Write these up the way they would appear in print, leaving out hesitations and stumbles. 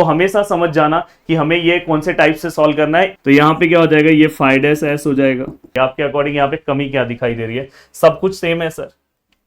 तो हमेशा समझ जाना कि हमें ये कौन से टाइप से सॉल्व करना है। तो यहाँ पे क्या हो जाएगा, ये 5s हो जाएगा। आपके अकॉर्डिंग यहाँ पे कमी क्या दिखाई दे रही है? सब कुछ सेम है सर।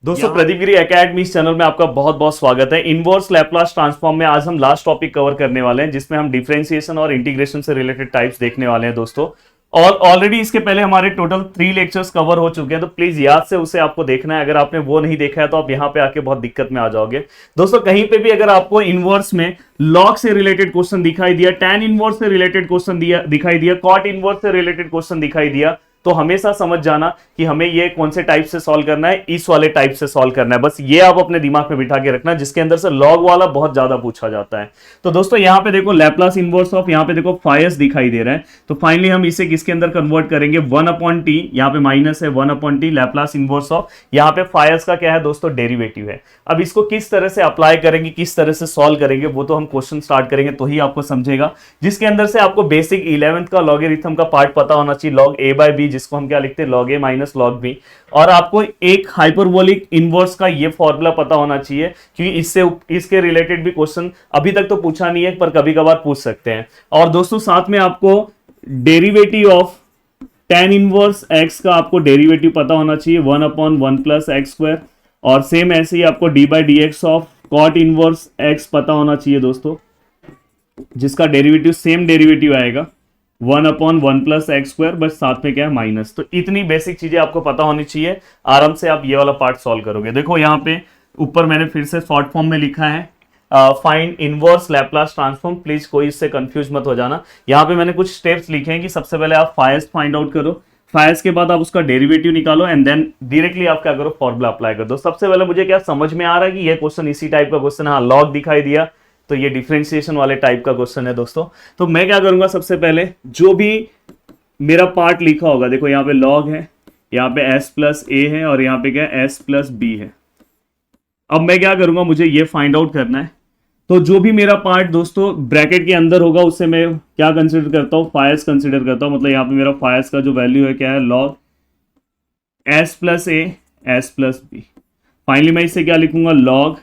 दोस्तों प्रदीप गिरी एकेडमी इस चैनल में आपका बहुत बहुत स्वागत है। इनवर्स लैप्लास ट्रांसफॉर्म में आज हम लास्ट टॉपिक कवर करने वाले हैं, जिसमें हम डिफरेंशिएशन और इंटीग्रेशन से रिलेटेड टाइप्स देखने वाले हैं दोस्तों। और ऑलरेडी इसके पहले हमारे टोटल 3 लेक्चर्स कवर हो चुके हैं, तो प्लीज याद से उसे आपको देखना है। अगर आपने वो नहीं देखा है तो आप यहाँ पे आके बहुत दिक्कत में आ जाओगे दोस्तों। कहीं पे भी अगर आपको इनवर्स में लॉग से रिलेटेड क्वेश्चन दिखाई दिया, टैन इनवर्स से रिलेटेड क्वेश्चन दिखाई दिया, कॉट इनवर्स से रिलेटेड क्वेश्चन दिखाई दिया, तो हमेशा समझ जाना कि हमें ये कौन से टाइप से सॉल्व करना है, इस वाले टाइप से सॉल्व करना है। बस ये आप अपने दिमाग में बिठा के रखना, जिसके अंदर से लॉग वाला बहुत ज्यादा पूछा जाता है। तो दोस्तों यहाँ पे देखो लैप्लास इनवर्स ऑफ, यहाँ पे देखो 5s दिखाई दे रहा है, तो फाइनली हम इसे किसके अंदर कन्वर्ट करेंगे, 1/t, यहाँ पे माइनस है 1/t लैप्लास इनवर्स ऑफ, यहाँ पे 5s का क्या है दोस्तों, डेरिवेटिव है। अब इसको किस तरह से अप्लाई करेंगे, किस तरह से सॉल्व करेंगे, वो तो हम क्वेश्चन स्टार्ट करेंगे तो ही आपको समझेगा, जिसके अंदर से आपको बेसिक 11th का लॉगरिथम का पार्ट पता होना चाहिए, log a/b, जिसको हम क्या लिखते हैं, log a minus log b। और आपको एक हाइपरबोलिक इनवर्स का ये फॉर्मूला पता होना चाहिए, क्योंकि इसके रिलेटेड भी क्वेश्चन अभी तक तो पूछा नहीं है, पर कभी कभार पूछ सकते हैं। और दोस्तों साथ में आपको derivative of tan inverse x का आपको डेरिवेटिव पता होना चाहिए, 1/1 प्लस एक्स स्क्वायर। और सेम ऐसे ही आपको d/dx of cot inverse x पता होना चाहिए दोस्तों, जिसका डेरिवेटिव सेम डेरिवेटिव आएगा 1/1 प्लस एक्स स्क्वायर, बस साथ में क्या है, माइनस। तो इतनी बेसिक चीजें आपको पता होनी चाहिए, आराम से आप ये वाला पार्ट सॉल्व करोगे। देखो यहाँ पे ऊपर मैंने फिर से शॉर्ट फॉर्म में लिखा है, find inverse Laplace transform. Please कोई इससे कंफ्यूज मत हो जाना। यहाँ पे मैंने कुछ स्टेप्स लिखे हैं कि सबसे पहले आप 5s फाइंड आउट करो, 5s के बाद आप उसका डेरिवेटिव निकालो, एंड देन डायरेक्टली आप क्या करो, फॉर्मूला अप्लाई कर दो। सबसे पहले मुझे क्या समझ में आ रहा है कि ये क्वेश्चन इसी टाइप का क्वेश्चन है। हाँ, लॉग दिखाई दिया तो ये डिफरेंशिएशन वाले टाइप का क्वेश्चन है दोस्तों। तो मैं क्या करूंगा, सबसे पहले जो भी मेरा पार्ट लिखा होगा, देखो यहाँ पे लॉग है, यहाँ पे s प्लस a है, और यहाँ पे क्या है, s प्लस b है। अब मैं क्या करूंगा, मुझे ये फाइंड आउट करना है। तो जो भी मेरा पार्ट दोस्तों ब्रैकेट के अंदर होगा, उससे मैं क्या कंसिडर करता हूँ, 5s कंसिडर करता हूँ। मतलब यहाँ पे मेरा 5s का जो वैल्यू है क्या है, log s plus a s plus b। Finally मैं इसे क्या लिखूंगा, log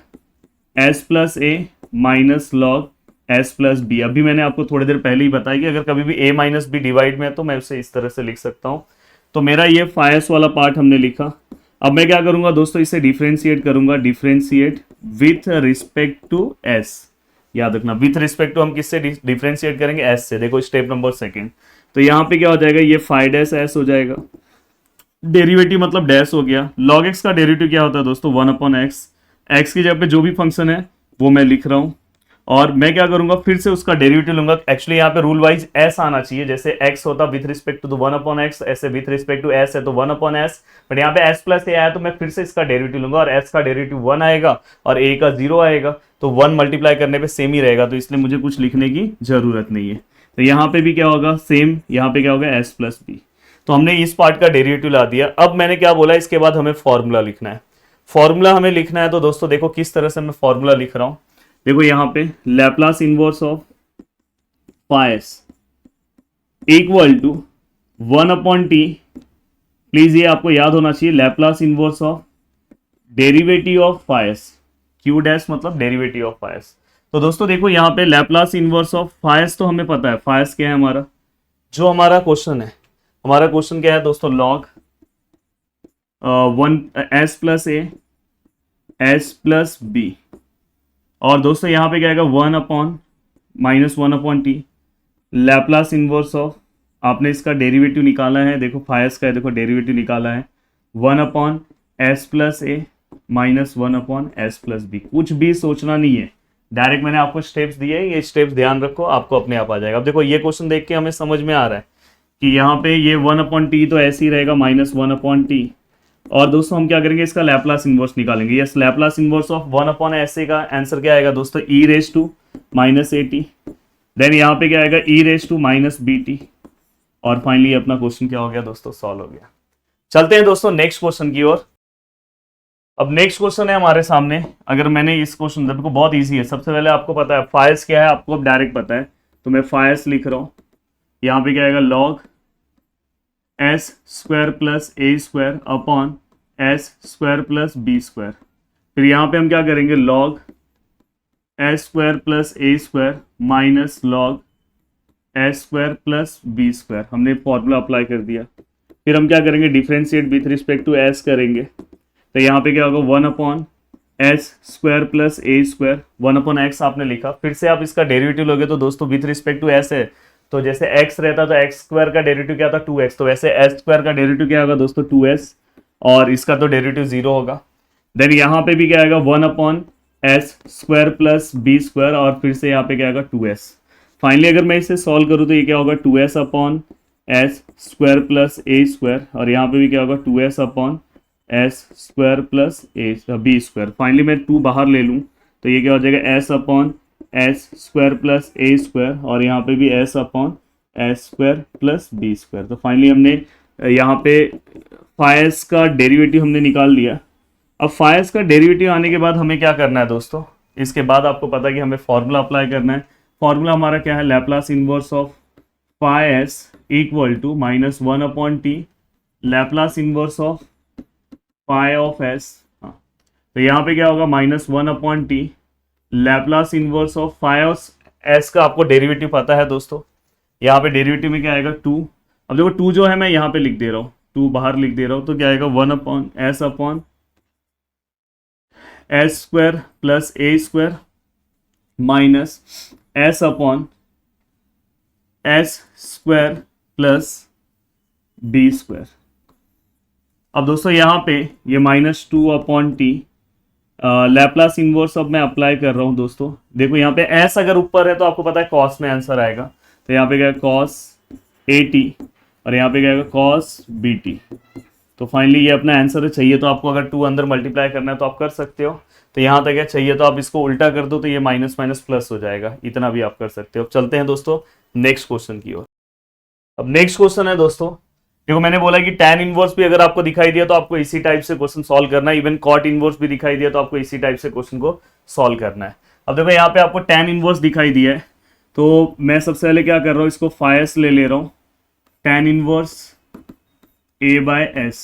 s plus a minus log s plus b। अभी मैंने आपको थोड़ी देर पहले ही बताया कि अगर कभी भी a माइनस बी डिवाइड में है तो मैं उसे इस तरह से लिख सकता हूं। तो मेरा ये 5s वाला पार्ट हमने लिखा। अब मैं क्या करूंगा दोस्तों, इसे डिफरेंशिएट करूंगा, differentiate with respect to s। याद रखना, विथ रिस्पेक्ट टू हम किससे डिफरेंशिएट करेंगे, s से। देखो स्टेप नंबर 2। तो यहाँ पे क्या हो जाएगा, ये 5s हो जाएगा, डेरिवेटिव मतलब डैश हो गया। log x का डेरिवेटिव क्या होता है दोस्तों, 1/x। x की जगह पे जो भी फंक्शन है वो मैं लिख रहा हूं, और मैं क्या करूंगा, फिर से उसका डेरिवेटिव लूंगा। एक्चुअली यहाँ पे रूल वाइज s आना चाहिए, जैसे x होता विथ रिस्पेक्ट टू 1/x, ऐसे विथ रिस्पेक्ट टू s है तो 1/s। बट यहाँ पे s प्लस a आया तो मैं फिर से इसका डेरिवेटिव लूंगा, और s का डेरिवेटिव 1 आएगा और a का 0 आएगा, तो 1 मल्टीप्लाई करने पे सेम ही रहेगा, तो इसलिए मुझे कुछ लिखने की जरूरत नहीं है। तो यहाँ पे भी क्या होगा, सेम, यहाँ पे क्या होगा, s प्लस b। तो हमने इस पार्ट का डेरिवेटिव ला दिया। अब मैंने क्या बोला, इसके बाद हमें फॉर्मूला लिखना है। फॉर्मूला हमें लिखना है, तो दोस्तों देखो किस तरह से मैं फॉर्मूला लिख रहा हूं। देखो यहाँ पे Laplace inverse of 5s equal to 1/t। Please ये आपको याद होना चाहिए, Laplace inverse of derivative of 5s, q dash मतलब डेरिवेटिव ऑफ 5s। तो दोस्तों देखो यहाँ पे लैप्लास इनवर्स ऑफ 5s तो हमें पता है, 5s क्या है हमारा, जो हमारा क्वेश्चन है, हमारा क्वेश्चन क्या है दोस्तों, log 1 s plus a s plus b। और दोस्तों यहाँ पे क्या आएगा, 1/-1/t लैप्लास इनवर्स ऑफ, आपने इसका डेरिवेटिव निकाला है, देखो 5s का है, देखो डेरिवेटिव निकाला है, 1/s plus a minus 1/s plus b। कुछ भी सोचना नहीं है, डायरेक्ट मैंने आपको स्टेप्स दिए हैं, ये स्टेप्स ध्यान रखो, आपको अपने आप आ जाएगा। अब देखो ये क्वेश्चन देख के हमें समझ में आ रहा है कि यहाँ पे ये 1/t तो ऐसे ही रहेगा, माइनस 1/t। और दोस्तों हम क्या करेंगे, इसका लैप्लास इनवर्स निकालेंगे। Yes, Laplace inverse of 1/sa का आंसर क्या आएगा दोस्तों, e raise to minus at। Then यहाँ पे क्या आएगा, e रेज टू माइनस bt। और फाइनली अपना क्वेश्चन क्या हो गया दोस्तों, सॉल्व हो गया। चलते हैं दोस्तों नेक्स्ट क्वेश्चन की ओर। अब नेक्स्ट क्वेश्चन है हमारे सामने। अगर मैंने इस क्वेश्चन, देखो बहुत ईजी है। सबसे पहले आपको पता है 5s क्या है, आपको अब डायरेक्ट पता है, तो मैं 5s लिख रहा हूँ। यहाँ पे क्या आएगा, log s square plus a square upon s square plus b square. फिर यहाँ पे हम क्या करेंगे, log S square plus A square minus log S square plus B square, हमने फॉर्मूला अप्लाई कर दिया। फिर हम क्या करेंगे, differentiate with respect to S करेंगे। तो यहाँ पे क्या होगा, 1 S square plus A square, 1/x आपने लिखा। फिर से आप इसका डेरिवेटिव लोगे तो दोस्तों विथ रिस्पेक्ट टू एस है, तो जैसे x रहता तो x स्क्वायर का डेरिवेटिव क्या था 2x, तो वैसे s स्क्वायर का डेरिवेटिव क्या होगा दोस्तों 2s, और इसका तो डेरिवेटिव 0 होगा। देन यहाँ पे भी क्या आएगा 1/s square plus B square, और फिर से यहाँ पे क्या आएगा 2s। फाइनली अगर मैं इसे सॉल्व करूँ तो ये क्या होगा 2s upon S square plus A square, और यहाँ पे भी क्या होगा 2s upon S square plus A B square. Finally मैं 2 बाहर ले लूँ तो ये क्या हो जाएगा s upon S square plus A square, और यहाँ पे भी s upon S square plus B square. तो फाइनली हमने यहाँ पे फाइस का डेरिवेटिव हमने निकाल लिया। अब फाइस का डेरिवेटिव आने के बाद हमें क्या करना है दोस्तों, इसके बाद आपको पता है कि हमें फॉर्मूला अप्लाई करना है। फॉर्मूला हमारा क्या है, Laplace inverse of phi s equal to -1/t Laplace inverse of phi of S. तो यहाँ पे क्या होगा -1/t Laplace inverse of phi of S का आपको डेरिवेटिव पता है दोस्तों। यहाँ पे डेरिवेटिव में क्या आएगा 2। अब देखो 2 जो है मैं यहाँ पे लिख दे रहा हूँ, 2 बाहर लिख दे रहा हूँ, तो क्या आएगा 1/s upon S square plus A square minus S upon S square plus B square. अब दोस्तों यहाँ पे ये -2/t लैप्लास इनवर्स अब मैं अप्लाई कर रहा हूँ दोस्तों। देखो यहाँ पे s अगर ऊपर है तो आपको पता है cos में आंसर आएगा, तो यहाँ पे क्या है cos at, और यहाँ पे क्या है cos bt। तो फाइनली ये अपना आंसर है। चाहिए तो आपको अगर 2 अंदर मल्टीप्लाई करना है तो आप कर सकते हो। तो यहाँ तक है, चाहिए तो आप इसको उल्टा कर दो तो ये माइनस माइनस प्लस हो जाएगा, इतना भी आप कर सकते हो। अब चलते हैं दोस्तों नेक्स्ट क्वेश्चन की ओर। अब नेक्स्ट क्वेश्चन है दोस्तों, देखो मैंने बोला कि tan इनवर्स भी अगर आपको दिखाई दिया तो आपको इसी टाइप से क्वेश्चन सॉल्व करना है, इवन cot इनवर्स भी दिखाई दिया तो आपको इसी टाइप से क्वेश्चन को सॉल्व करना है। अब देखो यहाँ पे आपको tan इनवर्स दिखाई दिया है, तो मैं सबसे पहले क्या कर रहा हूँ, इसको फाइस ले रहा हूँ tan इनवर्स a/s।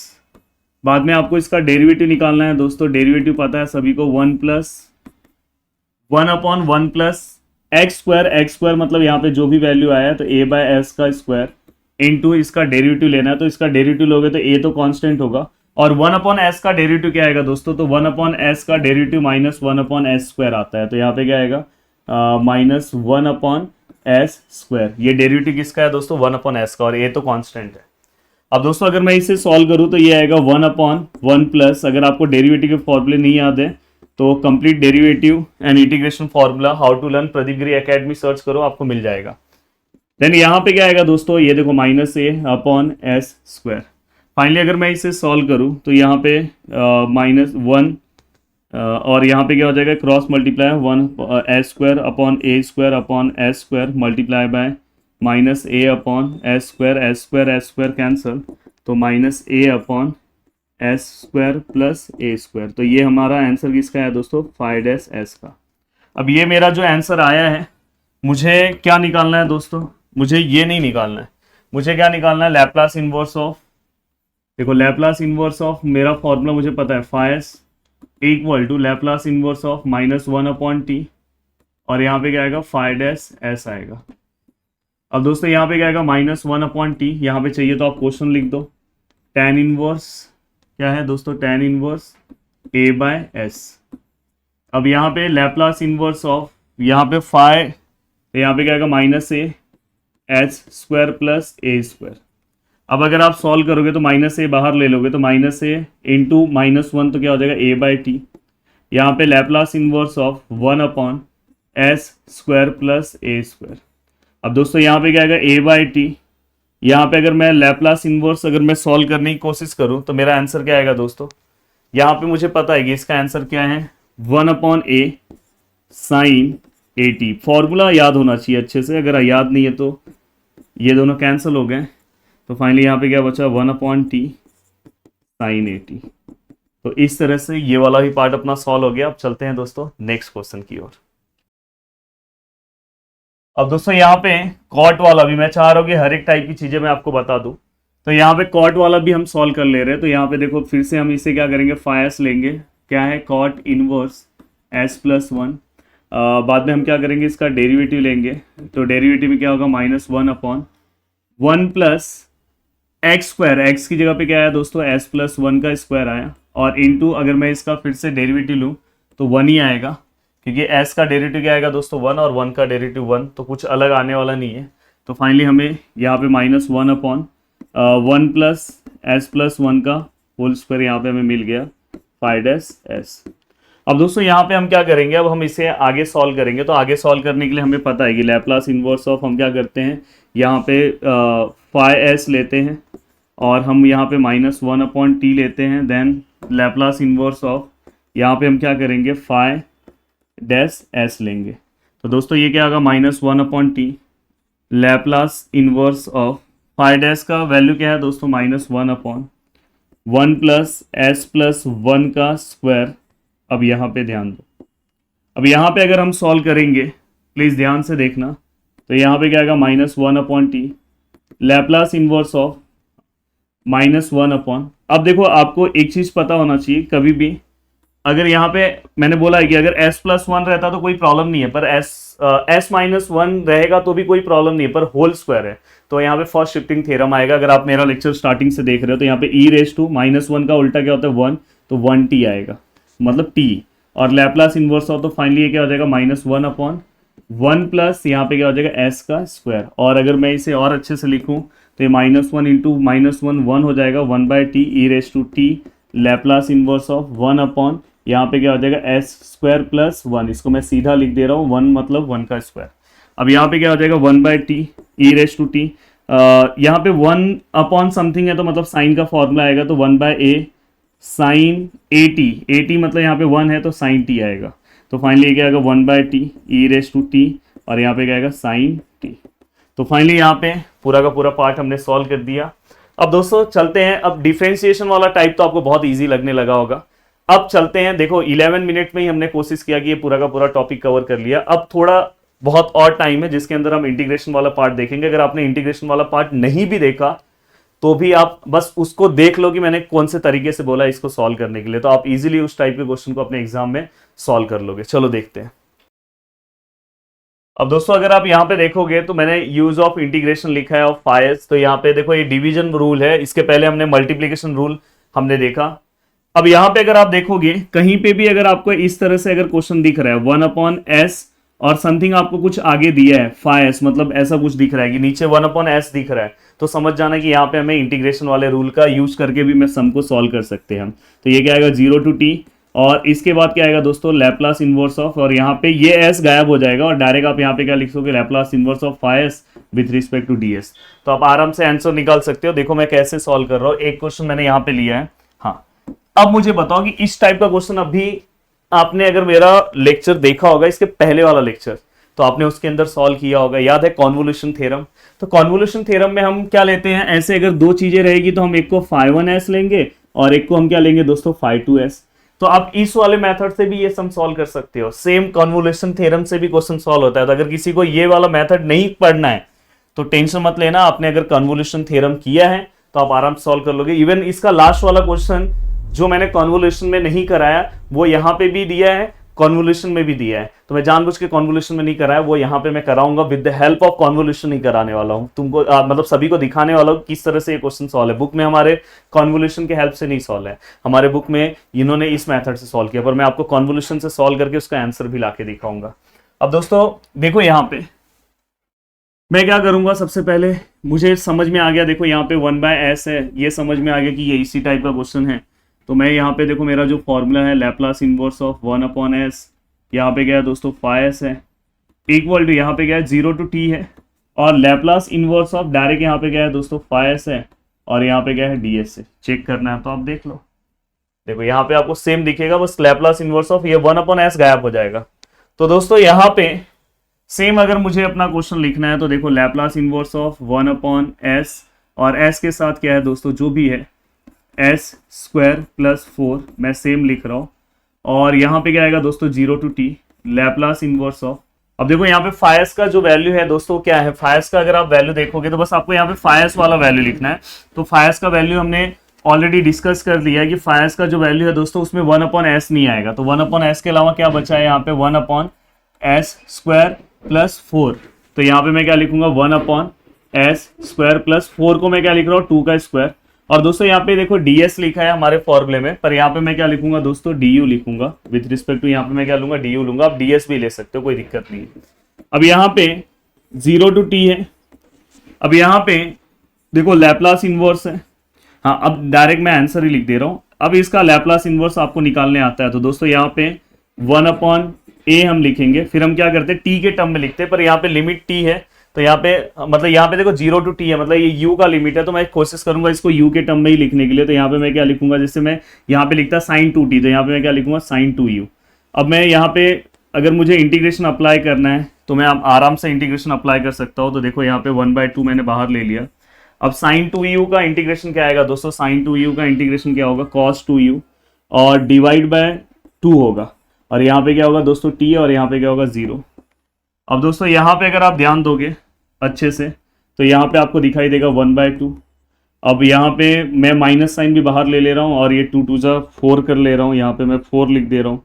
बाद में आपको इसका डेरिवेटिव निकालना है दोस्तों। डेरिवेटिव पता है सभी को 1/1 प्लस एक्स स्क्वायर मतलब यहाँ पे जो भी वैल्यू आया है तो a/s का स्क्वायर इनटू इसका डेरिवेटिव लेना है। तो इसका डेरिवेटिव लोगे तो a तो कांस्टेंट होगा, और 1/s का डेरिवेटिव क्या आएगा दोस्तों, तो 1/s का डेरिवेटिव -1/s स्क्वायर आता है। तो यहाँ पे क्या आएगा -1/s स्क्वायर। ये डेरिवेटिव किसका है दोस्तों 1/s का, और a तो कांस्टेंट है। अब दोस्तों अगर मैं इसे सॉल्व करूँ तो ये आएगा 1/1 प्लस, अगर आपको डेरिवेटिव के फॉर्मूले नहीं याद है तो complete derivative and integration formula how to learn Pradeep Giri academy search करो, आपको मिल जाएगा। देन यहाँ पे क्या आएगा दोस्तों, ये देखो -a/s स्क्वायर। फाइनली अगर मैं इसे सॉल्व करूँ तो यहाँ पे -1 और यहाँ पे क्या हो जाएगा cross multiply 1 s square upon a square upon s square multiply by -a upon s square cancel, तो -a upon s square plus a square. तो ये हमारा आंसर किसका है दोस्तों 5s का। अब ये मेरा जो आंसर आया है, मुझे क्या निकालना है दोस्तों, मुझे ये नहीं निकालना है, मुझे क्या निकालना है लैप्लास इनवर्स ऑफ। देखो लैप्लास इनवर्स ऑफ मेरा फॉर्मूला मुझे पता है phi s equal to Laplace inverse of -1/t, और यहाँ पे क्या आएगा 5s आएगा। अब दोस्तों यहाँ पे क्या आएगा -1/t, यहाँ पे चाहिए तो आप क्वेश्चन लिख दो। tan इनवर्स क्या है दोस्तों, tan इनवर्स a/s। अब यहाँ पे लैप्लास इनवर्स ऑफ यहाँ पे 5, तो यहाँ पे क्या आएगा -a s square plus a square. अब अगर आप सॉल्व करोगे तो -a बाहर ले लोगे तो -a इंटू -1 तो क्या हो जाएगा a/t। यहाँ पे Laplace inverse of 1/s square plus a square. अब दोस्तों यहाँ पे क्या आएगा a/t। यहाँ पे अगर मैं लैप्लास इनवर्स अगर मैं सॉल्व करने की कोशिश करूँ तो मेरा आंसर क्या आएगा दोस्तों, यहाँ पे मुझे पता है कि इसका आंसर क्या है 1/a साइन at। फॉर्मूला याद होना चाहिए अच्छे से, अगर याद नहीं है तो ये दोनों कैंसिल हो गए। तो फाइनली यहाँ पे क्या बचा 1/t साइन at। तो इस तरह से ये वाला भी पार्ट अपना सॉल्व हो गया। अब चलते हैं दोस्तों नेक्स्ट क्वेश्चन की ओर। अब दोस्तों यहाँ पे कॉट वाला भी मैं चाह रहा हूँ कि हर एक टाइप की चीजें मैं आपको बता दूं। तो यहाँ पे कॉट वाला भी हम सॉल्व कर ले रहे हैं। तो यहाँ पे देखो फिर से हम इसे क्या करेंगे फाइस लेंगे, क्या है कॉट इनवर्स s+1। बाद में हम क्या करेंगे, इसका डेरिवेटिव लेंगे। तो डेरिवेटिव में क्या होगा, -1/1 प्लस एक्स स्क्वायर, एक्स की जगह पे क्या आया दोस्तों, s प्लस 1 का स्क्वायर आया, और इनटू अगर मैं इसका फिर से डेरिवेटिव लूँ तो 1 ही आएगा, क्योंकि s का डेरिवेटिव क्या आएगा दोस्तों 1 और 1 का डेरिवेटिव 1, तो कुछ अलग आने वाला नहीं है। तो फाइनली हमें यहाँ पे -1/1 प्लस s प्लस 1 का होल स्क्वायर यहाँ पे हमें मिल गया 5s। अब दोस्तों यहाँ पे हम क्या करेंगे, अब हम इसे आगे सॉल्व करेंगे। तो आगे सॉल्व करने के लिए हमें पता है कि लैप्लास इन्वर्स ऑफ हम क्या करते हैं, यहाँ पे 5s लेते हैं और हम यहाँ पे -1/t लेते हैं, देन लैप्लास इन्वर्स ऑफ यहाँ पे हम क्या करेंगे 5-s लेंगे। तो दोस्तों ये क्या होगा, -1/t लैप्लास इन्वर्स ऑफ 5 का वैल्यू क्या है दोस्तों, -1/1 प्लस s प्लस 1 का स्क्वायर। अब यहाँ पे ध्यान दो, अब यहाँ पे अगर हम सॉल्व करेंगे, प्लीज़ ध्यान से देखना, तो यहाँ पे क्या आएगा -1/t लैप्लास इन्वर्स ऑफ -1/। अब देखो आपको एक चीज़ पता होना चाहिए, कभी भी अगर यहाँ पे मैंने बोला है कि अगर s प्लस 1 रहता तो कोई प्रॉब्लम नहीं है, पर s माइनस 1 रहेगा तो भी कोई प्रॉब्लम नहीं है, पर होल स्क्वायर है तो यहाँ पे फर्स्ट शिफ्टिंग थ्योरम आएगा। अगर आप मेरा लेक्चर स्टार्टिंग से देख रहे हो तो यहाँ पे e⁻1 का उल्टा क्या होता है 1, तो 1t आएगा, मतलब t, और लैप्लास इन्वर्स ऑफ तो फाइनली ये क्या हो जाएगा -1/1 प्लस यहाँ पे क्या हो जाएगा s का स्क्वायर। और अगर मैं इसे और अच्छे से लिखूँ तो ये -1 इंटू -1 1 हो जाएगा 1/t e⁻t Laplace inverse of 1/, यहाँ पे क्या हो जाएगा s स्क्वायर प्लस 1, इसको मैं सीधा लिख दे रहा हूँ 1 मतलब 1 का स्क्वायर। अब यहाँ पे क्या हो जाएगा 1/t e⁻t, यहाँ पे 1/, समथिंग है तो मतलब साइन का फॉर्मूला आएगा, तो 1/a साइन at मतलब यहाँ पे 1 है तो साइन t आएगा। तो फाइनली क्या आएगा 1/t e⁻t और यहाँ पे क्या आएगा साइन t। तो फाइनली यहाँ पे पूरा का पूरा पार्ट हमने सॉल्व कर दिया। अब दोस्तों चलते हैं, अब डिफरेंशिएशन वाला टाइप तो आपको बहुत इजी लगने लगा होगा। अब चलते हैं, देखो 11 मिनट में ही हमने कोशिश किया कि ये पूरा का पूरा टॉपिक कवर कर लिया। अब थोड़ा बहुत और टाइम है जिसके अंदर हम इंटीग्रेशन वाला पार्ट देखेंगे। अगर आपने इंटीग्रेशन वाला पार्ट नहीं भी देखा तो भी आप बस उसको देख लो कि मैंने कौन से तरीके से बोला इसको सॉल्व करने के लिए, तो आप इजीली उस टाइप के क्वेश्चन को अपने एग्जाम में सॉल्व कर लोगे। चलो देखते हैं। अब दोस्तों अगर आप यहाँ पे देखोगे तो मैंने यूज ऑफ इंटीग्रेशन लिखा है ऑफ 5s, तो यहाँ पे देखो ये डिवीजन रूल है, इसके पहले हमने मल्टीप्लीकेशन रूल हमने देखा। अब यहाँ पे अगर आप देखोगे कहीं पे भी अगर आपको इस तरह से अगर क्वेश्चन दिख रहा है 1/s और समथिंग आपको कुछ आगे दिया है 5s, मतलब ऐसा कुछ दिख रहा है कि नीचे 1/s दिख रहा है, तो समझ जाना कि यहाँ पे हमें इंटीग्रेशन वाले रूल का यूज करके भी मैं सम को सॉल्व कर सकते हैं हम। तो ये क्या आएगा 0 to t, और इसके बाद क्या आएगा दोस्तों लैप्लास इन्वर्स ऑफ, और यहाँ पे ये s गायब हो जाएगा और डायरेक्ट आप यहाँ पे क्या लिखोगे Laplace inverse of 5s with respect to ds। तो आप आराम से आंसर निकाल सकते हो। देखो मैं कैसे सॉल्व कर रहा हूँ, एक क्वेश्चन मैंने यहाँ पे लिया है। हाँ, अब मुझे बताओ कि इस टाइप का क्वेश्चन अभी आपने अगर मेरा लेक्चर देखा होगा, इसके पहले वाला लेक्चर, तो आपने उसके अंदर सॉल्व किया होगा, याद है कॉन्वोल्यूशन थ्योरम। तो कॉन्वोल्यूशन थ्योरम में हम क्या लेते हैं, ऐसे अगर दो चीजें रहेगी तो हम एक को 5/1s लेंगे और एक को हम क्या लेंगे दोस्तों 5/2s। तो आप इस वाले मेथड से भी ये सम सॉल्व कर सकते हो, सेम कॉन्वोल्यूशन थ्योरम से भी क्वेश्चन सॉल्व होता है। तो अगर किसी को ये वाला मेथड नहीं पढ़ना है तो टेंशन मत लेना, आपने अगर कॉन्वोल्यूशन थ्योरम किया है तो आप आराम से सॉल्व कर लोगे। इवन इसका लास्ट वाला क्वेश्चन जो मैंने कॉन्वोल्यूशन में नहीं कराया वो यहाँ पे भी दिया है, कॉन्वोल्यूशन में भी दिया है, तो मैं जानबूझ के कॉन्वोल्यूशन में नहीं कराया, वो यहाँ पे मैं कराऊंगा with the help of convolution ही कराने वाला हूँ तुमको, मतलब सभी को दिखाने वाला हूँ किस तरह से ये क्वेश्चन सॉल्व है। बुक में हमारे कॉन्वोल्यूशन के हेल्प से नहीं सॉल्व है, हमारे बुक में इन्होंने इस मेथड से सॉल्व किया, पर मैं आपको कॉन्वोल्यूशन से सॉल्व करके उसका आंसर भी लाके दिखाऊंगा। अब दोस्तों देखो यहाँ पे मैं क्या करूंगा, सबसे पहले मुझे समझ में आ गया, देखो यहाँ पे 1/s है, ये समझ में आ गया कि ये इसी टाइप का क्वेश्चन है। तो मैं यहाँ पे देखो मेरा जो फॉर्मूला है लैप्लास इन्वर्स ऑफ 1/s, यहाँ पे क्या है दोस्तों 5s है, इक्वल टू यहाँ पे क्या है 0 to t है, और लैप्लास इन्वर्स ऑफ डायरेक्ट यहाँ पे क्या है दोस्तों 5s है, और यहाँ पे क्या है ds है। चेक करना है तो आप देख लो, देखो यहाँ पे आपको सेम दिखेगा, बस लैप्लास इन्वर्स ऑफ ये 1/s गायब हो जाएगा। तो दोस्तों यहाँ पे सेम अगर मुझे अपना क्वेश्चन लिखना है तो देखो लैप्लास इन्वर्स ऑफ 1/s और s के साथ क्या है दोस्तों जो भी है s स्क्वायर प्लस 4 मैं सेम लिख रहा हूँ, और यहाँ पे क्या आएगा दोस्तों 0 to t Laplace inverse of. अब देखो यहाँ पे 5s का जो वैल्यू है दोस्तों क्या है, 5s का अगर आप वैल्यू देखोगे तो बस आपको यहाँ पे 5s वाला वैल्यू लिखना है। तो 5s का वैल्यू हमने ऑलरेडी डिस्कस कर लिया है कि 5s का जो वैल्यू है दोस्तों उसमें 1/s नहीं आएगा, तो 1/s के अलावा क्या बचा है यहाँ पे 1/2 एस स्क्वायर प्लस 4। तो यहाँ पे मैं क्या लिखूंगा 1 अपॉन एस स्क्वायर प्लस 4 को मैं क्या लिख रहा हूँ 2 का स्क्वायर। और दोस्तों यहाँ पे देखो ds लिखा है हमारे फॉर्मूले में, पर यहाँ पे मैं क्या लिखूंगा दोस्तों du लिखूंगा विद रिस्पेक्ट टू, यहाँ पे मैं क्या लूंगा du लूंगा। आप ds भी ले सकते हो, कोई दिक्कत नहीं है। अब यहाँ पे 0 to t है। अब यहाँ पे देखो लैप्लास इनवर्स है। हाँ, अब डायरेक्ट मैं आंसर ही लिख दे रहा हूँ। अब इसका लैप्लास इनवर्स आपको निकालने आता है तो दोस्तों यहाँ पे 1 अपॉन a हम लिखेंगे, फिर हम क्या करते हैं t के टर्म में लिखते हैं, पर यहाँ पे लिमिट t है तो यहाँ पे मतलब यहाँ पे देखो 0 to t है, मतलब ये u का लिमिट है, तो मैं कोशिश करूंगा इसको u के टर्म में ही लिखने के लिए। तो यहाँ पे मैं क्या लिखूंगा, जैसे मैं यहाँ पे लिखता sin 2t, तो यहाँ पे मैं क्या लिखूंगा sin 2u। अब मैं यहाँ पे अगर मुझे इंटीग्रेशन अप्लाई करना है तो मैं आराम से इंटीग्रेशन अप्लाई कर सकता हूँ। तो देखो यहाँ पे 1/2 मैंने बाहर ले लिया। अब sin 2u का इंटीग्रेशन क्या आएगा दोस्तों, sin 2u का इंटीग्रेशन क्या होगा cos 2u और डिवाइड बाय 2 होगा, और यहाँ पे क्या होगा दोस्तों t, और यहाँ पे क्या होगा 0। अब दोस्तों यहाँ पे अगर आप ध्यान दोगे अच्छे से तो यहाँ पे आपको दिखाई देगा 1/2। अब यहाँ पे मैं माइनस साइन भी बाहर ले रहा हूँ और ये 2 2 जा 4 कर ले रहा हूँ, यहाँ पे मैं 4 लिख दे रहा हूँ।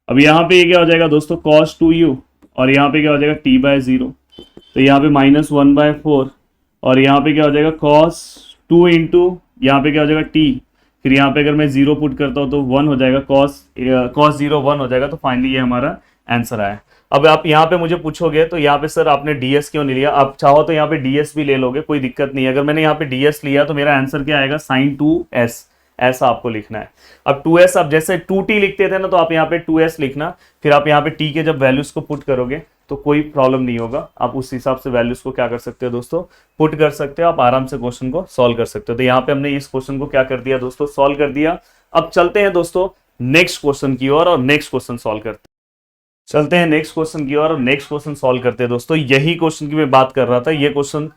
अब यहाँ पे ये क्या हो जाएगा दोस्तों cos 2u, और यहाँ पे क्या हो जाएगा t/0, तो यहाँ पे -1/4, और यहाँ पे क्या हो जाएगा cos 2 इंटू यहाँ पे क्या हो जाएगा t, फिर यहाँ पे अगर मैं 0 पुट करता हूँ तो 1 हो जाएगा, cos 0 1 हो जाएगा। तो फाइनली ये हमारा आंसर आया। अब आप यहाँ पे मुझे पूछोगे तो यहाँ पे सर आपने ds क्यों नहीं लिया, आप चाहो तो यहाँ पे ds भी ले लोगे, कोई दिक्कत नहीं है। अगर मैंने यहाँ पे ds लिया तो मेरा आंसर क्या आएगा sin 2s, ऐसा आपको लिखना है। अब 2s आप जैसे 2t लिखते थे ना, तो आप यहाँ पे 2s लिखना, फिर आप यहाँ पे t के जब वैल्यूज को पुट करोगे तो कोई प्रॉब्लम नहीं होगा, आप उस हिसाब से वैल्यूज को क्या कर सकते हो दोस्तों पुट कर सकते हो, आप आराम से क्वेश्चन को सॉल्व कर सकते हो। तो यहाँ पे हमने इस क्वेश्चन को क्या कर दिया दोस्तों, सॉल्व कर दिया। अब चलते हैं दोस्तों नेक्स्ट क्वेश्चन की ओर और नेक्स्ट क्वेश्चन सॉल्व करते हैं। चलते हैं नेक्स्ट क्वेश्चन की ओर और नेक्स्ट क्वेश्चन सॉल्व करते हैं दोस्तों। यही क्वेश्चन की मैं बात कर रहा था, ये क्वेश्चन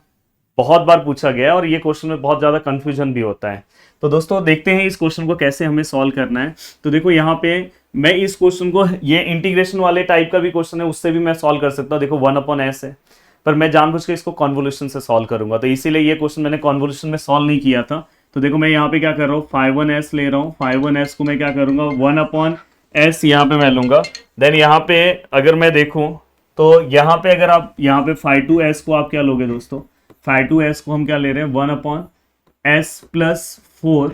बहुत बार पूछा गया है और ये क्वेश्चन में बहुत ज्यादा कंफ्यूजन भी होता है। तो दोस्तों देखते हैं इस क्वेश्चन को कैसे हमें सॉल्व करना है। तो देखो यहाँ पे मैं इस क्वेश्चन को, ये इंटीग्रेशन वाले टाइप का भी क्वेश्चन है, उससे भी मैं सॉल्व कर सकता हूँ। देखो 1/s है, पर मैं जानबूझ के इसको कॉन्वोल्यूशन से सॉल्व करूंगा, तो इसीलिए ये क्वेश्चन मैंने कॉन्वोल्यूशन में सॉल्व नहीं किया था। तो देखो मैं यहाँ पे क्या कर रहा हूँ 5/1s ले रहा हूँ, 5/1s को मैं क्या करूंगा 1/s यहाँ पे मैं लूंगा। देन यहाँ पे अगर मैं देखूं तो यहाँ पे अगर आप यहाँ पे 5/2s को आप क्या लोगे दोस्तों, 5/2s को हम क्या ले रहे हैं 1/s+4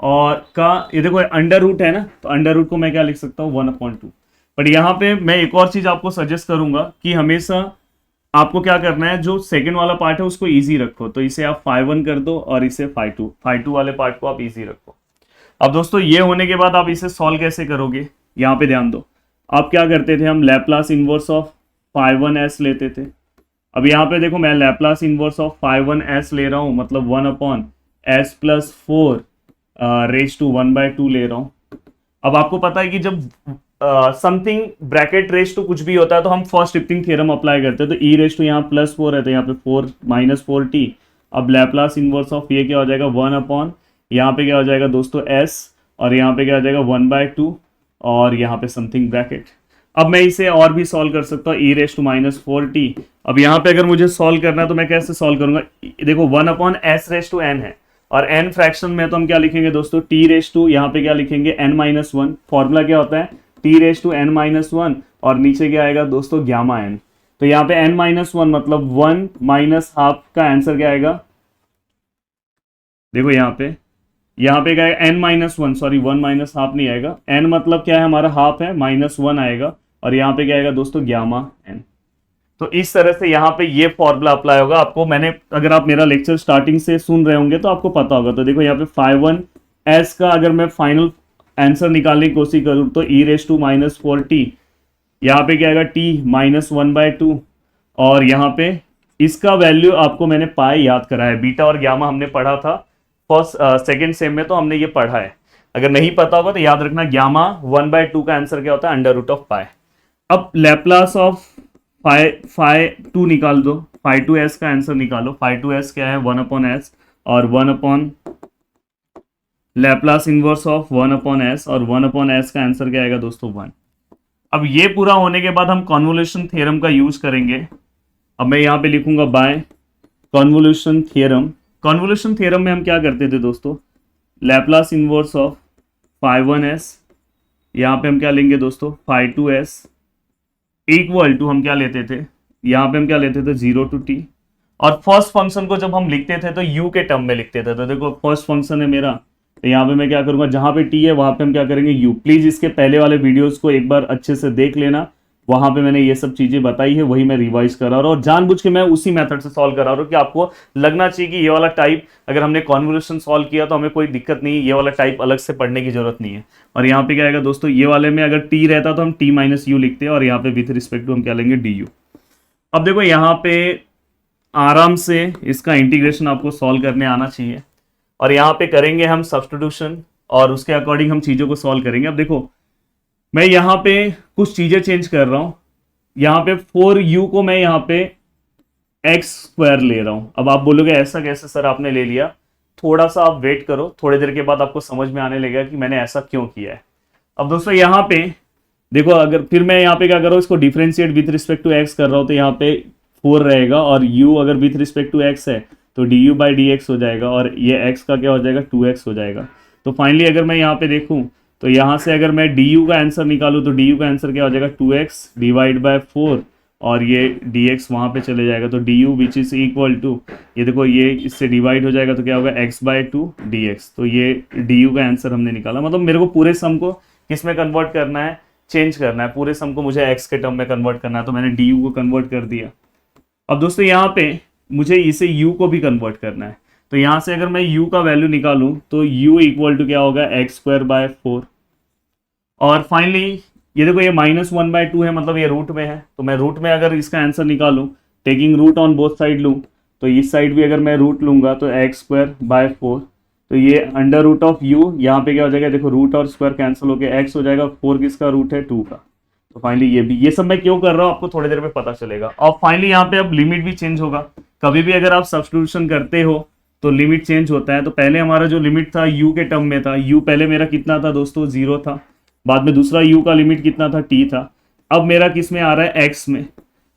और का ये देखो अंडर रूट है ना, तो अंडर रूट को मैं क्या लिख सकता हूँ 1/2। बट यहाँ पे मैं एक और चीज आपको सजेस्ट करूंगा कि हमेशा आपको क्या करना है, जो सेकंड वाला पार्ट है उसको इजी रखो। तो इसे आप 5/1 कर दो और इसे 5/2 वाले पार्ट को आप इजी रखो। अब दोस्तों ये होने के बाद आप इसे सॉल्व कैसे करोगे, यहाँ पे ध्यान दो। आप क्या करते थे, हम लैप्लास इनवर्स ऑफ 5/1s लेते थे। अब यहाँ पे देखो मैं लैप्लास इनवर्स ऑफ 5/1s ले रहा हूँ, मतलब 1/s+4 रेज टू 1/2 ले रहा हूँ। अब आपको पता है कि जब समथिंग ब्रैकेट रेज टू कुछ भी होता है तो हम फर्स्ट शिफ्टिंग थ्योरम अप्लाई करते हैं। तो e रेज टू यहाँ +4 है तो यहाँ पे 4 -4t। अब लैप्लास इनवर्स ऑफ ये क्या हो जाएगा 1/, यहाँ पे क्या हो जाएगा दोस्तों s, और यहाँ पे क्या हो जाएगा 1/2 और यहाँ पे समथिंग ब्रैकेट। अब मैं इसे और भी सॉल्व कर सकता हूँ, e रेज टू -4t। अब यहाँ पे अगर मुझे सॉल्व करना है तो मैं कैसे सॉल्व करूंगा, देखो 1/s रेज टू n है और n फ्रैक्शन में तो हम क्या लिखेंगे दोस्तों t रेज टू, यहाँ पे क्या लिखेंगे n-1। फॉर्मूला क्या होता है t रेज टू n-1 और नीचे क्या आएगा दोस्तों गामा n। तो यहाँ पे n-1 मतलब 1 -½ का आंसर क्या आएगा, देखो यहाँ पे क्या आएगा n-1, सॉरी 1 ½ नहीं आएगा, n मतलब क्या है हमारा हाफ है, -1 आएगा और यहाँ पे क्या आएगा दोस्तों गामा n। तो इस तरह से यहाँ पे ये फॉर्मूला अप्लाई होगा आपको। मैंने, अगर आप मेरा लेक्चर स्टार्टिंग से सुन रहे होंगे तो आपको पता होगा। तो देखो यहाँ पे 5/1s का अगर मैं फाइनल आंसर निकालने की कोशिश करूँ तो e रेज टू -4t, यहाँ पे क्या आएगा t -1/2 और यहाँ पे इसका वैल्यू आपको मैंने पाई याद करा है, बीटा और गामा हमने पढ़ा था फर्स्ट सेकेंड सेम में, तो हमने ये पढ़ा है। अगर नहीं पता होगा तो याद रखना गामा 1/2 का आंसर क्या होता है √π। अब लैप्लास ऑफ 5/2 निकाल दो, 5/2s का आंसर निकालो। 5/2s क्या है 1/s और 1 लैप्लास इनवर्स ऑफ 1/s और 1/s का आंसर क्या आएगा दोस्तों 1। अब ये पूरा होने के बाद हम कॉन्वोल्यूशन थ्योरम का यूज करेंगे। अब मैं यहाँ पे लिखूंगा by convolution theorem. Convolution theorem में हम क्या करते थे दोस्तों, लैप्लास इनवर्स ऑफ 5/1s, यहाँ पे हम क्या लेंगे दोस्तों 5/2s इक्वल टू हम क्या लेते थे, यहाँ पे हम क्या लेते थे 0 to t। और फर्स्ट फंक्शन को जब हम लिखते थे तो u के टर्म में लिखते थे। तो देखो फर्स्ट फंक्शन है मेरा, तो यहाँ पे मैं क्या करूंगा, जहां पे t है वहां पे हम क्या करेंगे u। प्लीज इसके पहले वाले वीडियोस को एक बार अच्छे से देख लेना, वहां पे मैंने ये सब चीजें बताई है, वही मैं रिवाइज कर रहा हूँ और जानबूझ के मैं उसी मेथड से सॉल्व करा रहा हूँ कि आपको लगना चाहिए कि ये वाला टाइप अगर हमने कॉन्वोल्यूशन सॉल्व किया तो हमें कोई दिक्कत नहीं है, ये वाला टाइप अलग से पढ़ने की जरूरत नहीं है। और यहाँ पे क्या आएगा दोस्तों, ये वाले में अगर t रहता तो हम t माइनस यू लिखते हैं और यहाँ पे विथ रिस्पेक्ट टू हम क्या लेंगे du। अब देखो यहाँ पे आराम से इसका इंटीग्रेशन आपको सॉल्व करने आना चाहिए और यहाँ पे करेंगे हम सब्स्टिट्यूशन और उसके अकॉर्डिंग हम चीज़ों को सॉल्व करेंगे। अब देखो मैं यहाँ पे कुछ चीज़ें चेंज कर रहा हूँ, यहाँ पे 4u को मैं यहाँ पे एक्स स्क्वायर ले रहा हूँ। अब आप बोलोगे ऐसा कैसे सर आपने ले लिया, थोड़ा सा आप वेट करो, थोड़ी देर के बाद आपको समझ में आने लगेगा कि मैंने ऐसा क्यों किया है। अब दोस्तों यहाँ पे देखो, अगर फिर मैं यहाँ पे क्या कर रहा हूँ, इसको differentiate with respect to X कर रहा हूँ, तो यहाँ पे 4 रहेगा और u अगर विथ रिस्पेक्ट टू x है तो du बाई डी एक्स हो जाएगा और ये x का क्या हो जाएगा 2x हो जाएगा। तो फाइनली अगर मैं यहाँ पे देखूँ तो यहाँ से अगर मैं du का आंसर निकालूँ तो du का आंसर क्या हो जाएगा 2x डिवाइड बाय 4 और ये dx वहाँ पे चले जाएगा। तो du which is equal to, ये देखो ये इससे डिवाइड हो जाएगा तो क्या होगा x बाय 2 dx। तो ये du का आंसर हमने निकाला। मतलब मेरे को पूरे सम को किस में कन्वर्ट करना है, चेंज करना है, पूरे सम को मुझे x के टर्म में कन्वर्ट करना है, तो मैंने du को कन्वर्ट कर दिया। अब दोस्तों यहाँ पे मुझे इसे u को भी कन्वर्ट करना है, तो यहाँ से अगर मैं u का वैल्यू निकालूं तो u इक्वल टू क्या होगा एक्स स्क्वायर बाय 4। और फाइनली ये देखो ये -1/2 है, मतलब ये रूट में है, तो मैं रूट में अगर इसका आंसर निकालूं taking root on both side लूँ तो इस साइड भी अगर मैं रूट लूंगा तो एक्स स्क्वायर बाय 4, तो ये अंडर रूट ऑफ u, यहाँ पे क्या हो जाएगा देखो रूट और स्क्वायर कैंसिल होकर x हो जाएगा, 4 किसका रूट है 2 का। तो फाइनली ये भी, ये सब मैं क्यों कर रहा हूँ आपको थोड़ी देर में पता चलेगा। और फाइनली यहाँ पे अब लिमिट भी चेंज होगा। कभी भी अगर आप सब्स्टिट्यूशन करते हो तो लिमिट चेंज होता है। तो पहले हमारा जो लिमिट था u के टर्म में था, u पहले मेरा कितना था दोस्तों 0 था, बाद में दूसरा u का लिमिट कितना था t था। अब मेरा किस में आ रहा है x में।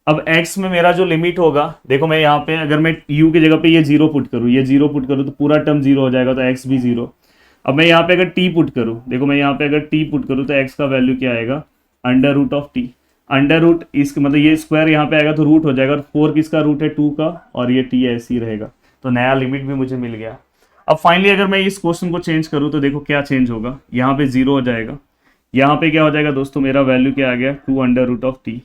अब x में मेरा जो लिमिट होगा, देखो मैं यहाँ पे अगर मैं u की जगह पे ये 0 पुट करूँ, ये 0 पुट करूँ तो पूरा टर्म 0 हो जाएगा, तो x भी 0। अब मैं यहाँ पे अगर t पुट करूँ, देखो मैं यहाँ पे अगर t पुट करूँ तो x का वैल्यू क्या आएगा under root of T. Under root इसका मतलब ये स्क्वायर यहाँ पे आएगा तो रूट हो जाएगा, और 4 किसका रूट है 2 का, और ये t ऐसे ही रहेगा। तो नया लिमिट भी मुझे मिल गया। अब फाइनली अगर मैं इस क्वेश्चन को चेंज करूँ तो देखो क्या चेंज होगा, यहाँ पे 0 हो जाएगा, यहाँ पे क्या हो जाएगा दोस्तों मेरा वैल्यू क्या आ गया 2 under root of T.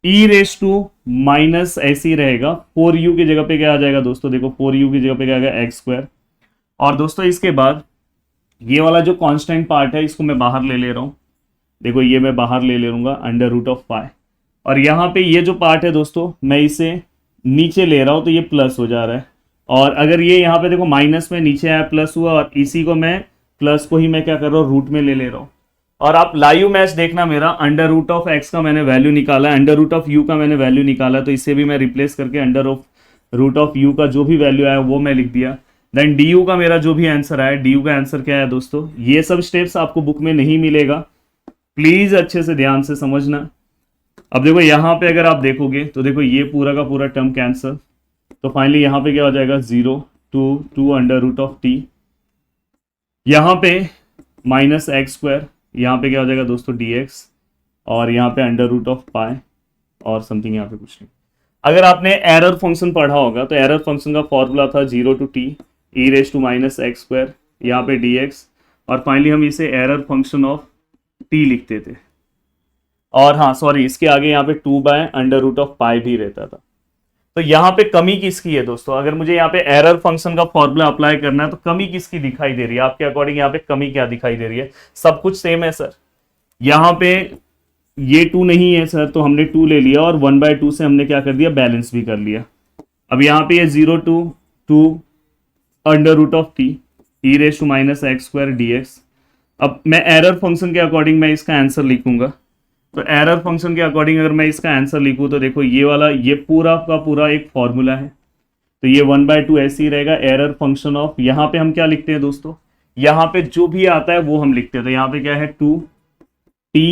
E raise to minus ऐसे ही रहेगा, 4u की जगह पे क्या आ जाएगा दोस्तों, देखो 4u की जगह पे क्या आ गया एक्स स्क्वायर। और दोस्तों इसके बाद ये वाला जो कांस्टेंट पार्ट है इसको मैं बाहर ले रहा हूँ, देखो ये मैं बाहर ले लूंगा अंडर रूट ऑफ पाई। और यहाँ पे ये जो पार्ट है दोस्तों मैं इसे नीचे ले रहा हूँ तो ये प्लस हो जा रहा है, और अगर ये यहाँ पे देखो माइनस में नीचे आया प्लस हुआ, और इसी को मैं प्लस को ही मैं क्या कर रहा हूँ रूट में ले रहा हूँ। और आप लाइव मैच देखना मेरा, अंडर रूट ऑफ एक्स का मैंने वैल्यू निकाला, अंडर रूट ऑफ यू का मैंने वैल्यू निकाला, तो इसे भी मैं रिप्लेस करके under of root of U का जो भी वैल्यू आया वो मैं लिख दिया। देन डी यू का मेरा जो भी आंसर आया, डी यू का आंसर क्या है दोस्तों, ये सब स्टेप्स आपको बुक में नहीं मिलेगा, प्लीज अच्छे से ध्यान से समझना। अब देखो यहाँ पे अगर आप देखोगे तो देखो ये पूरा का पूरा टर्म कैंसर, तो फाइनली यहाँ पे क्या हो जाएगा 0 to 2 under root of T, यहाँ पे माइनस एक्स स्क्वायर, यहाँ पे क्या हो जाएगा दोस्तों dx, और यहाँ पे अंडर रूट ऑफ पाई और समथिंग यहाँ पे कुछ नहीं। अगर आपने एरर फंक्शन पढ़ा होगा तो एरर फंक्शन का फॉर्मूला था 0 to t e raise to minus X square, यहाँ पे dx, और फाइनली हम इसे एरर फंक्शन ऑफ t लिखते थे। और हाँ सॉरी, इसके आगे यहाँ पे 2 बाय अंडर रूट ऑफ पाई भी रहता था। तो यहाँ पे कमी किसकी है दोस्तों, अगर मुझे यहाँ पे एरर फंक्शन का फॉर्मूला अप्लाई करना है तो कमी किसकी दिखाई दे रही है आपके अकॉर्डिंग, यहाँ पे कमी क्या दिखाई दे रही है, सब कुछ सेम है सर। यहाँ पे ये 2 नहीं है सर, तो हमने 2 ले लिया और 1/2 से हमने क्या कर दिया बैलेंस भी कर लिया। अब यहाँ पे ये 0 to 2 under root of T E raise to minus X square dx। अब मैं एरर फंक्शन के अकॉर्डिंग मैं इसका आंसर लिखूंगा, तो एरर फंक्शन के अकॉर्डिंग अगर मैं इसका आंसर लिखूं तो देखो ये वाला ये पूरा का पूरा एक फॉर्मूला है, तो ये 1/2 ऐसे ही रहेगा। एरर फंक्शन ऑफ, यहाँ पे हम क्या लिखते हैं दोस्तों, यहाँ पे जो भी आता है वो हम लिखते हैं। तो यहाँ पे क्या है 2 t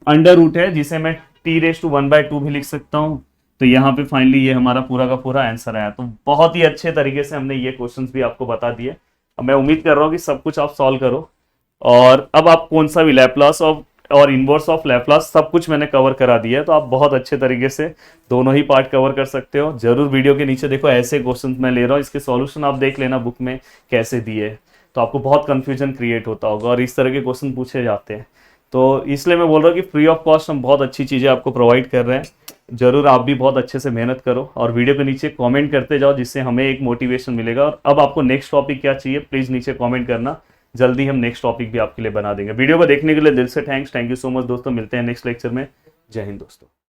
अंडर रूट है जिसे मैं t रेस टू 1/2 भी लिख सकता हूँ। तो यहाँ पे फाइनली ये हमारा पूरा का पूरा आंसर आया। तो बहुत ही अच्छे तरीके से हमने ये क्वेश्चंस भी आपको बता दिए। अब मैं उम्मीद कर रहा हूँ कि सब कुछ आप सॉल्व करो, और अब आप कौन सा भी लैप्लास ऑफ और इनवर्स ऑफ लैपलास सब कुछ मैंने कवर करा दिया है, तो आप बहुत अच्छे तरीके से दोनों ही पार्ट कवर कर सकते हो। जरूर वीडियो के नीचे देखो, ऐसे क्वेश्चन मैं ले रहा हूँ, इसके सॉल्यूशन आप देख लेना बुक में कैसे दिए है, तो आपको बहुत कंफ्यूजन क्रिएट होता होगा और इस तरह के क्वेश्चन पूछे जाते हैं। तो इसलिए मैं बोल रहा हूँ कि फ्री ऑफ कॉस्ट हम बहुत अच्छी चीज़ें आपको प्रोवाइड कर रहे हैं। जरूर आप भी बहुत अच्छे से मेहनत करो और वीडियो के नीचे कमेंट करते जाओ, जिससे हमें एक मोटिवेशन मिलेगा। और अब आपको नेक्स्ट टॉपिक क्या चाहिए प्लीज़ नीचे कमेंट करना, जल्दी हम नेक्स्ट टॉपिक भी आपके लिए बना देंगे। वीडियो को देखने के लिए दिल से थैंक यू सो मच दोस्तों, मिलते हैं नेक्स्ट लेक्चर में। जय हिंद दोस्तों।